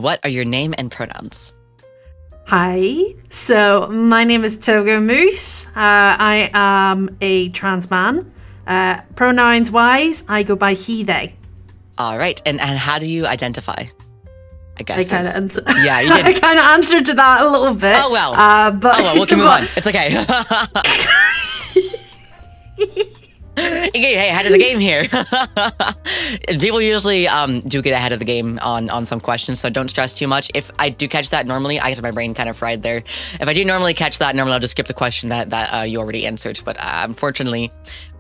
What are your name and pronouns? Hi, so my name is Togo Moose. I am a trans man. Pronouns wise, I go by he, they. All right, and how do you identify? I guess. I kind of Yeah, you did. I kind of answered to that a little bit. Oh well. We can move on. It's okay. Hey, ahead of the game here. People usually do get ahead of the game on some questions, so don't stress too much. If I do catch that normally, I guess my brain kind of fried there. If I do normally catch that, normally I'll just skip the question that you already answered. But unfortunately,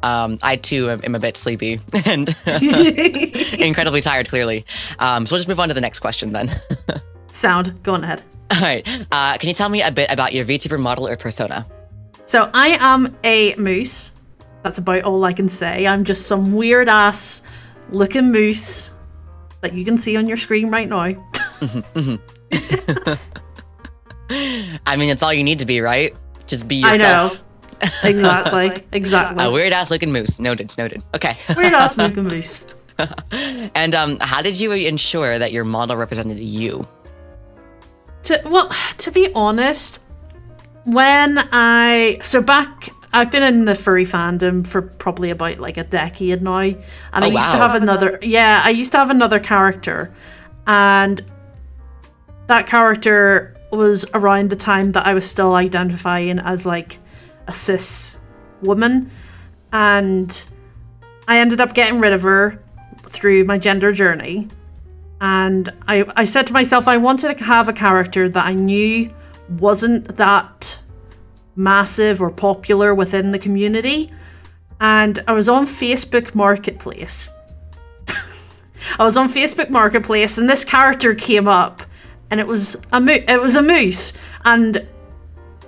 I too am a bit sleepy and incredibly tired, clearly. So we'll just move on to the next question then. Sound, go on ahead. All right. Can you tell me a bit about your VTuber model or persona? So I am a moose. That's about all I can say. I'm just some weird ass looking moose that you can see on your screen right now. I mean, it's all you need to be, right? Just be yourself. I know. Exactly. A weird ass looking moose. Noted. Okay. Weird ass looking moose. And how did you ensure that your model represented you? To be honest, I've been in the furry fandom for probably about like a decade now, and I used to have another character, and that character was around the time that I was still identifying as like a cis woman, and I ended up getting rid of her through my gender journey, and I said to myself I wanted to have a character that I knew wasn't that massive or popular within the community, and I was on Facebook Marketplace. And this character came up, and it was a moose, and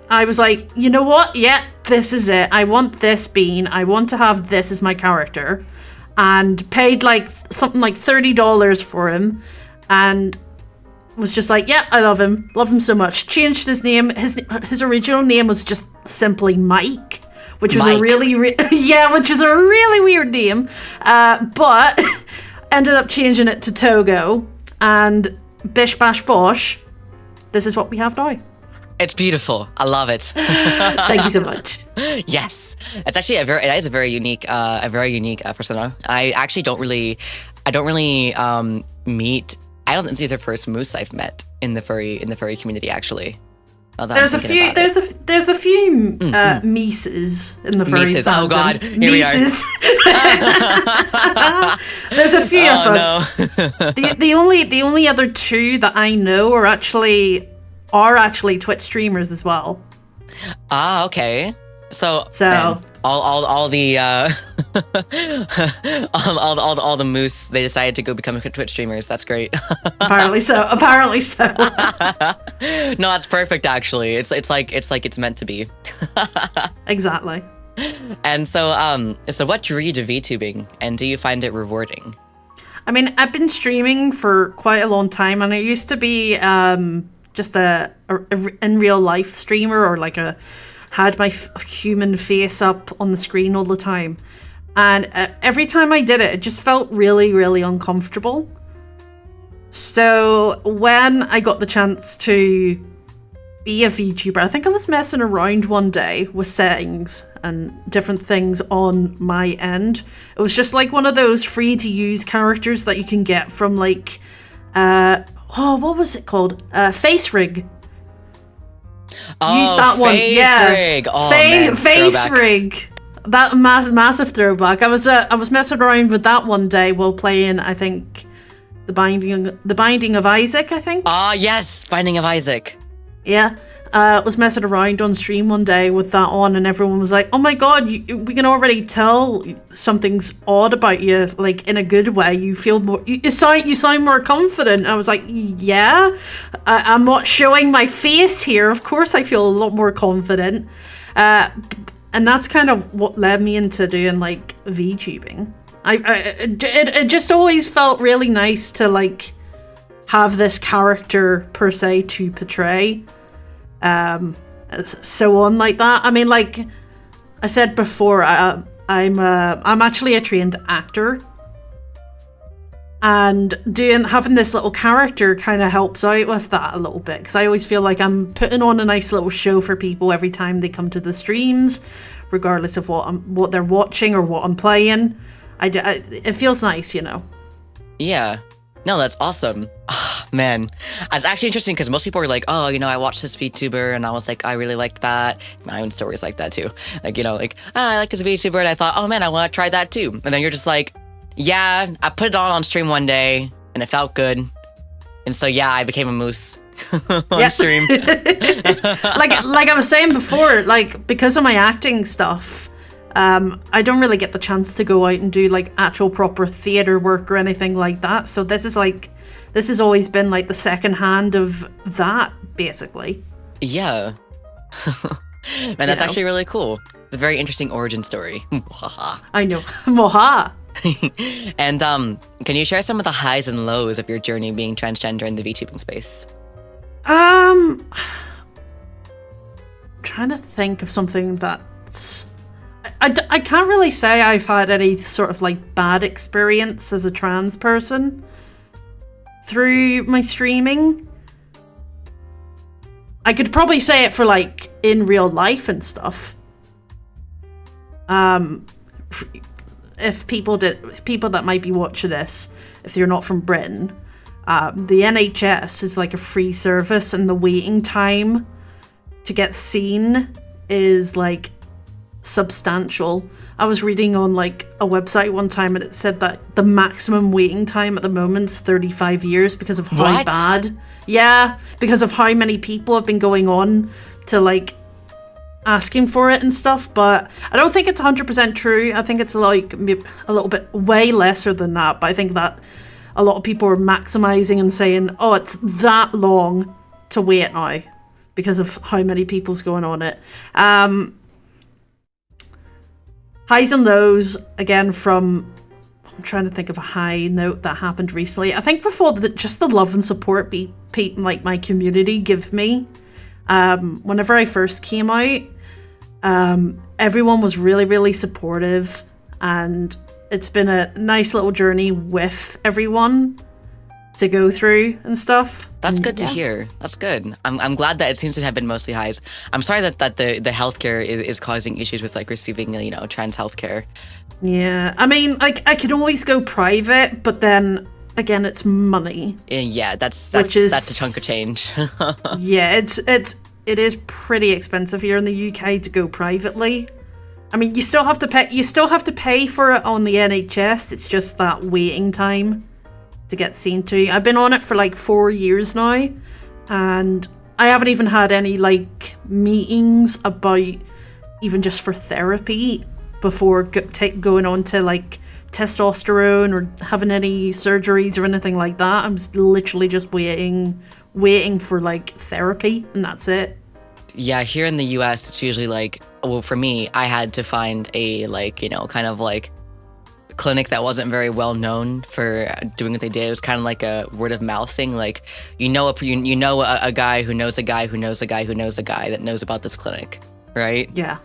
I was like, you know what? Yeah, this is it. I want this bean. I want to have this as my character, and paid like something like $30 for him, and was just like, yeah, I love him so much. Changed his name. His original name was just simply Mike, which was a really weird name. But ended up changing it to Togo, and bish bash bosh, this is what we have now. It's beautiful. I love it. Thank you so much. Yes, it's actually a very unique persona. I actually don't really meet. I don't think it's the first moose I've met in the furry community, actually. There's a few Mises in the furry Mises. fandom. Oh God, here Mises. There's a few of us. No. The only other two that I know are actually Twitch streamers as well. Ah, okay. So man, all the all the moose, they decided to go become Twitch streamers. That's great. Apparently so. No, that's perfect. Actually, it's like it's meant to be. Exactly. And so what drew you to VTubing, and do you find it rewarding? I mean, I've been streaming for quite a long time, and I used to be just a in real life streamer, or like had my human face up on the screen all the time. And every time I did it, it just felt really, really uncomfortable. So when I got the chance to be a VTuber, I think I was messing around one day with settings and different things on my end. It was just like one of those free to use characters that you can get from like, what was it called? Face Rig. Use that one. Rig. Oh, man, Face Rig. That massive throwback. I was messing around with that one day while playing, I think, the Binding of Isaac, I think. Ah, yes, Binding of Isaac. Yeah. Was messing around on stream one day with that on, and everyone was like, oh my God, we can already tell something's odd about you, like in a good way. You feel more, you sound more confident. I was like, yeah, I'm not showing my face here. Of course I feel a lot more confident. And that's kind of what led me into doing like VTubing. It just always felt really nice to like have this character per se to portray. So on like that. I mean, like I said before, I'm actually a trained actor, And having this little character kind of helps out with that a little bit, because I always feel like I'm putting on a nice little show for people every time they come to the streams, regardless of what they're watching or what I'm playing. It feels nice, you know. Yeah. No, that's awesome. Oh, man, it's actually interesting because most people are like, oh, you know, I watched this VTuber and I was like, I really liked that. My own story's like that too. Like, you know, like, I like this VTuber and I thought, oh man, I want to try that too. And then you're just like, yeah, I put it on stream one day and it felt good. And so, yeah, I became a moose on stream. like I was saying before, like, because of my acting stuff, I don't really get the chance to go out and do like actual proper theater work or anything like that. So this has always been like the second hand of that, basically. Yeah. Man, that's actually really cool. It's a very interesting origin story. I know. Moha. And can you share some of the highs and lows of your journey being transgender in the VTubing space? I'm trying to think of something that's... I can't really say I've had any sort of like bad experience as a trans person through my streaming. I could probably say it for like in real life and stuff. If people that might be watching this, if you're not from Britain, the NHS is like a free service, and the waiting time to get seen is like substantial. I was reading on like a website one time and it said that the maximum waiting time at the moment is 35 years because of how bad. Yeah, because of how many people have been going on to like asking for it and stuff. But I don't think it's 100% true. I think it's like a little bit way lesser than that. But I think that a lot of people are maximizing and saying, oh, it's that long to wait now because of how many people's going on it. Highs and lows, again, I'm trying to think of a high note that happened recently. I think before just the love and support like my community give me. Whenever I first came out, everyone was really, really supportive, and it's been a nice little journey with everyone to go through and stuff. That's good to hear. That's good. I'm glad that it seems to have been mostly highs. I'm sorry that the healthcare is causing issues with like receiving, you know, trans healthcare. Yeah. I mean, like I could always go private, but then again, it's money. Yeah, that's a chunk of change. Yeah, it is pretty expensive here in the UK to go privately. I mean, you still have to pay for it on the NHS. It's just that waiting time to get seen to. I've been on it for like 4 years now, and I haven't even had any like meetings about even just for therapy before going on to like testosterone or having any surgeries or anything like that. I'm literally just waiting for like therapy, and that's it. Yeah, here in the US, it's usually like, well, for me, I had to find a like, you know, kind of like clinic that wasn't very well known for doing what they did. It was kind of like a word of mouth thing. Like, you know a guy who knows a guy who knows a guy who knows a guy that knows about this clinic, right? Yeah.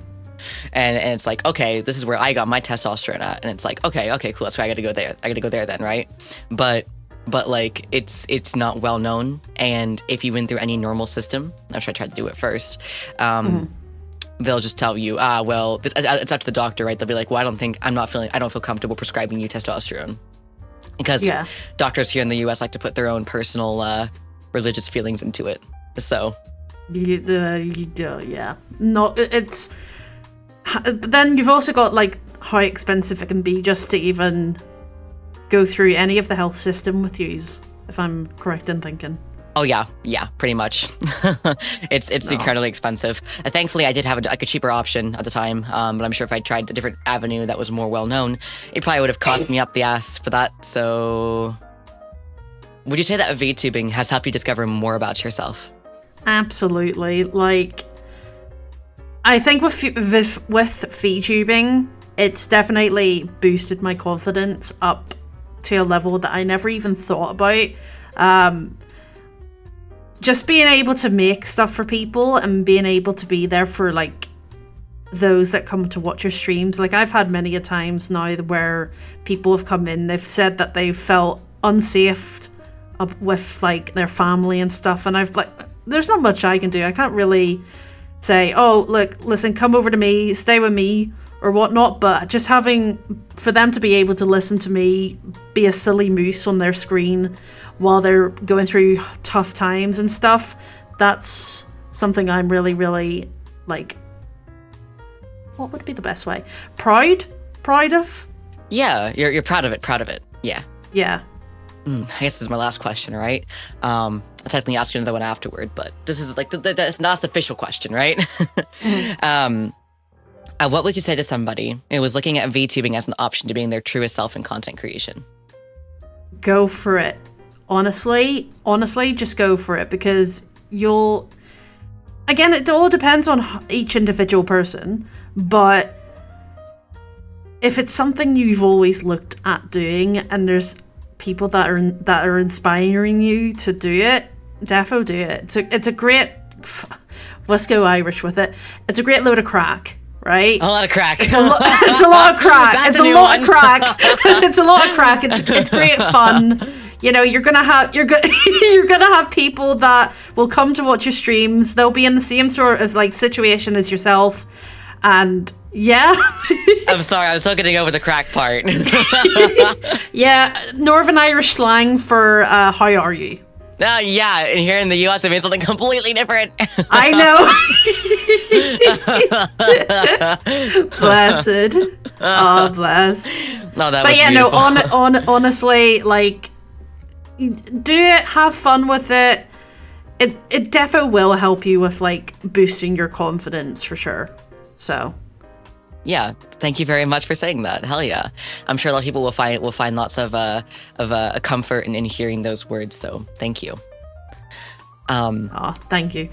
And it's like, okay, this is where I got my testosterone at, and it's like, okay, cool. That's why I got to go there. I got to go there then, right? But like it's not well known, and if you went through any normal system, I'm sure I tried to do it first. They'll just tell you, well, it's up to the doctor, right? They'll be like, well, I don't feel comfortable prescribing you testosterone. Because doctors here in the US like to put their own personal religious feelings into it. So. Yeah. No, it's... But then you've also got, like, how expensive it can be just to even go through any of the health system with yous, if I'm correct in thinking. Oh yeah, pretty much. It's incredibly expensive. Thankfully, I did have a cheaper option at the time, but I'm sure if I tried a different avenue that was more well known, it probably would have cost me up the ass for that. So, would you say that VTubing has helped you discover more about yourself? Absolutely. Like, I think with VTubing, it's definitely boosted my confidence up to a level that I never even thought about. Just being able to make stuff for people and being able to be there for like those that come to watch your streams. Like, I've had many a times now where people have come in, they've said that they felt unsafe with like their family and stuff, and I've like, there's not much I can do. I can't really say, oh, look, listen, come over to me, stay with me, or whatnot, but just having, for them to be able to listen to me be a silly moose on their screen while they're going through tough times and stuff, that's something I'm really, really, like, what would be the best way? Proud of? Yeah, you're proud of it, yeah. Yeah. I guess this is my last question, right? I'll technically ask you another one afterward, but this is like the last official question, right? What would you say to somebody who was looking at VTubing as an option to being their truest self in content creation? Go for it. Honestly, just go for it, because you'll... Again, it all depends on each individual person, but if it's something you've always looked at doing and there's people that are inspiring you to do it, defo do it. It's a great... Let's go Irish with it. It's a great load of crack. Right? A lot of crack. It's a lot of crack. It's a lot of crack. It's a lot of crack. It's great fun. You know, you're gonna have people that will come to watch your streams. They'll be in the same sort of like situation as yourself, and yeah. I'm sorry, I'm still getting over the crack part. Yeah, Northern Irish slang for how are you? Yeah, and here in the US it means something completely different. I know. Blessed. Oh, bless. No, that but was yeah, beautiful. no, honestly, like, do it, have fun with it. It definitely will help you with like boosting your confidence for sure. So yeah, thank you very much for saying that. Hell yeah. I'm sure a lot of people will find lots of comfort in hearing those words, so thank you. Thank you.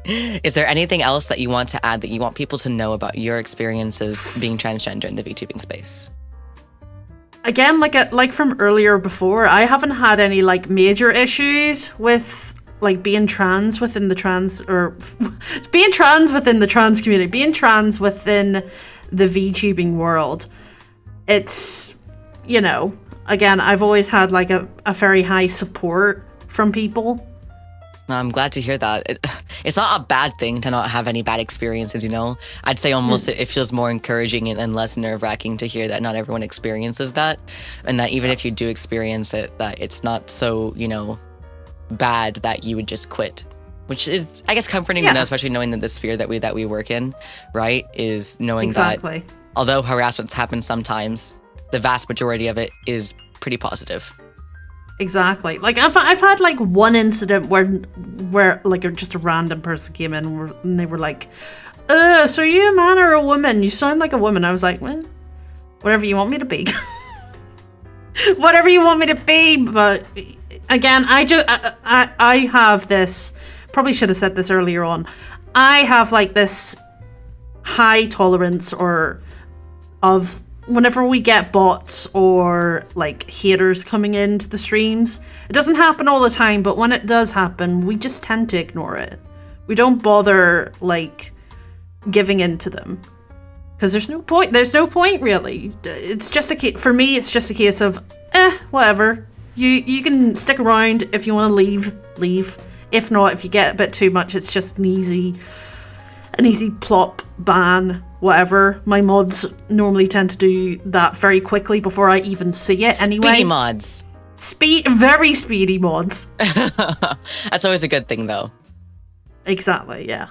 Is there anything else that you want to add, that you want people to know about your experiences being transgender in the VTubing space? Again, like from earlier before, I haven't had any like major issues with like being trans within the trans, or being trans within the trans community, being trans within the VTubing world. It's, you know, again, I've always had like a very high support from people. I'm glad to hear that. It's not a bad thing to not have any bad experiences, you know? I'd say almost it feels more encouraging and less nerve-wracking to hear that not everyone experiences that, and that even if you do experience it, that it's not so, you know, bad that you would just quit, which is, I guess, comforting to know, especially knowing that the sphere that we work in, right, is knowing that although harassments happen sometimes, the vast majority of it is pretty positive. Exactly. Like I've had like one incident where like just a random person came in and they were like, so are you a man or a woman? You sound like a woman. I was like, well, whatever you want me to be. Whatever you want me to be. But again, I have this, probably should have said this earlier on, I have like this high tolerance of whenever we get bots or like haters coming into the streams. It doesn't happen all the time, but when it does happen, we just tend to ignore it. We don't bother like giving in to them, because there's no point. There's no point really. It's just for me, it's just a case of whatever. You can stick around if you want to leave. If not, if you get a bit too much, it's just an easy plop ban, whatever. My mods normally tend to do that very quickly before I even see it anyway. Speedy mods. Very speedy mods. That's always a good thing though. Exactly, yeah.